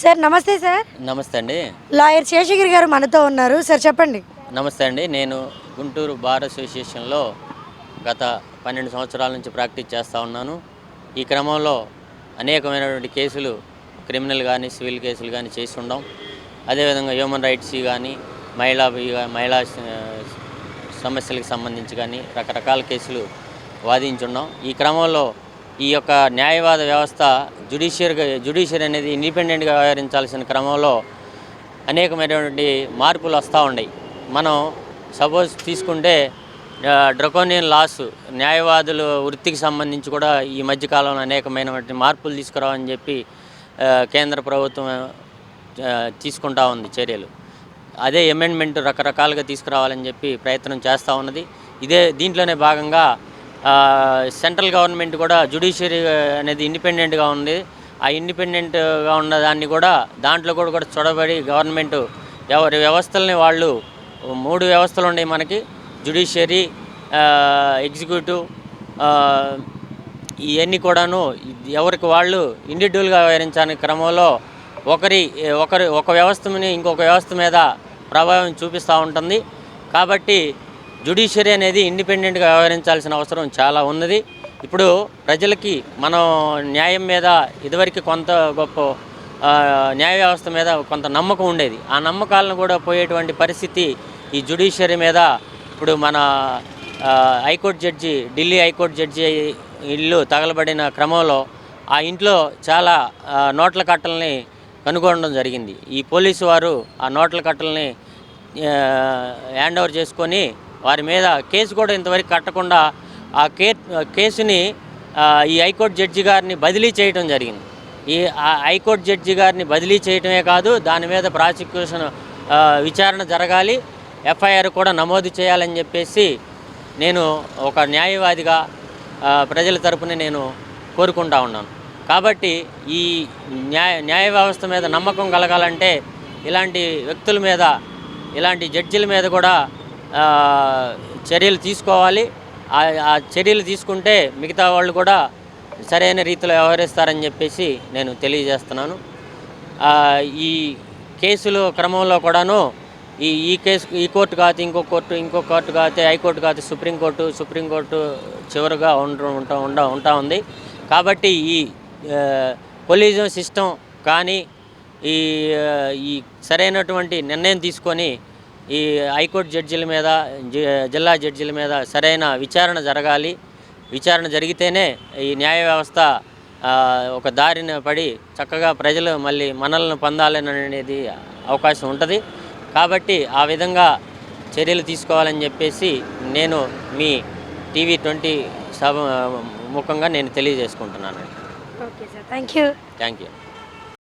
Sir నమస్తే sir. నమస్తే అండి. లాయర్ శేషగిరి గారు మనతో ఉన్నారు. సార్ చెప్పండి. నమస్తే అండి. నేను గుంటూరు బార్ అసోసియేషన్లో గత 12 సంవత్సరాల నుంచి ప్రాక్టీస్ చేస్తూ ఉన్నాను. ఈ క్రమంలో అనేకమైనటువంటి కేసులు క్రిమినల్ కానీ సివిల్ కేసులు కానీ చేసి ఉన్నాం. అదేవిధంగా హ్యూమన్ రైట్స్ కానీ మహిళా సమస్యలకు సంబంధించి కానీ రకరకాల కేసులు వాదించున్నాం. ఈ క్రమంలో ఈ యొక్క న్యాయవాద వ్యవస్థ జ్యుడిషియరీ అనేది ఇండిపెండెంట్గా వ్యవహరించాల్సిన క్రమంలో అనేకమైనటువంటి మార్పులు వస్తూ ఉన్నాయి. మనం సపోజ్ తీసుకుంటే డ్రకోనియన్ లాస్ న్యాయవాదులు వృత్తికి సంబంధించి కూడా ఈ మధ్యకాలంలో అనేకమైనటువంటి మార్పులు తీసుకురావని చెప్పి కేంద్ర ప్రభుత్వం తీసుకుంటా ఉంది చర్యలు. అదే అమెండ్మెంట్ రకరకాలుగా తీసుకురావాలని చెప్పి ప్రయత్నం చేస్తూ ఉన్నది. దీంట్లోనే భాగంగా సెంట్రల్ గవర్నమెంట్ కూడా జ్యుడిషియరీ అనేది ఇండిపెండెంట్గా ఉంది. ఆ ఇండిపెండెంట్గా ఉన్న దాన్ని కూడా దాంట్లో కూడా చొరబడి గవర్నమెంట్ ఎవరి వ్యవస్థల్ని వాళ్ళు 3 వ్యవస్థలు ఉన్నాయి మనకి: జ్యుడిషియరీ, ఎగ్జిక్యూటివ్, ఇవన్నీ కూడాను ఎవరికి వాళ్ళు ఇండివిజువల్గా వ్యవహరించే క్రమంలో ఒక వ్యవస్థని ఇంకొక వ్యవస్థ మీద ప్రభావం చూపిస్తూ ఉంటుంది. కాబట్టి జ్యుడిషియరీ అనేది ఇండిపెండెంట్గా వ్యవహరించాల్సిన అవసరం చాలా ఉన్నది. ఇప్పుడు ప్రజలకి మనం న్యాయం మీద ఇదివరకు కొంత గొప్ప న్యాయ వ్యవస్థ మీద కొంత నమ్మకం ఉండేది. ఆ నమ్మకాలను కూడా పోయేటువంటి పరిస్థితి ఈ జ్యుడిషియరీ మీద. ఇప్పుడు మన ఢిల్లీ హైకోర్టు జడ్జి ఇల్లు తగలబడిన క్రమంలో ఆ ఇంట్లో చాలా నోట్ల కట్టల్ని కనుగొనడం జరిగింది. ఈ పోలీసు వారు ఆ నోట్ల కట్టల్ని హ్యాండ్ ఓవర్ చేసుకొని వారి మీద కేసు కూడా ఇంతవరకు కట్టకుండా ఆ కేసుని ఈ హైకోర్టు జడ్జి గారిని బదిలీ చేయడం జరిగింది. ఈ హైకోర్టు జడ్జి గారిని బదిలీ చేయటమే కాదు, దాని మీద ప్రాసిక్యూషన్ విచారణ జరగాలి, ఎఫ్ఐఆర్ కూడా నమోదు చేయాలని చెప్పేసి నేను ఒక న్యాయవాదిగా ప్రజల తరపున నేను కోరుకుంటా ఉన్నాను. కాబట్టి ఈ న్యాయ వ్యవస్థ మీద నమ్మకం కలగాలంటే ఇలాంటి వ్యక్తుల మీద, ఇలాంటి జడ్జిల మీద కూడా చర్యలు తీసుకోవాలి. ఆ చర్యలు తీసుకుంటే మిగతా వాళ్ళు కూడా సరైన రీతిలో వ్యవహరిస్తారని చెప్పేసి నేను తెలియజేస్తున్నాను. ఈ కేసులు క్రమంలో కూడాను ఈ కేసు ఈ కోర్టు కాదు ఇంకో కోర్టు కాదు హైకోర్టు కాదు సుప్రీంకోర్టు చివరిగా ఉంటా ఉంది. కాబట్టి ఈ కొలీజియం సిస్టమ్ కానీ ఈ సరైనటువంటి నిర్ణయం తీసుకొని ఈ హైకోర్టు జడ్జిల మీద, జిల్లా జడ్జిల మీద సరైన విచారణ జరగాలి. విచారణ జరిగితేనే ఈ న్యాయ వ్యవస్థ ఒక దారిన పడి చక్కగా ప్రజలు మళ్ళీ మనల్ని పొందాలనేది అవకాశం ఉంటుంది. కాబట్టి ఆ విధంగా చర్యలు తీసుకోవాలని చెప్పేసి నేను మీ TV20 సభ ముఖంగా నేను తెలియజేసుకుంటున్నాను. Okay sir, thank you.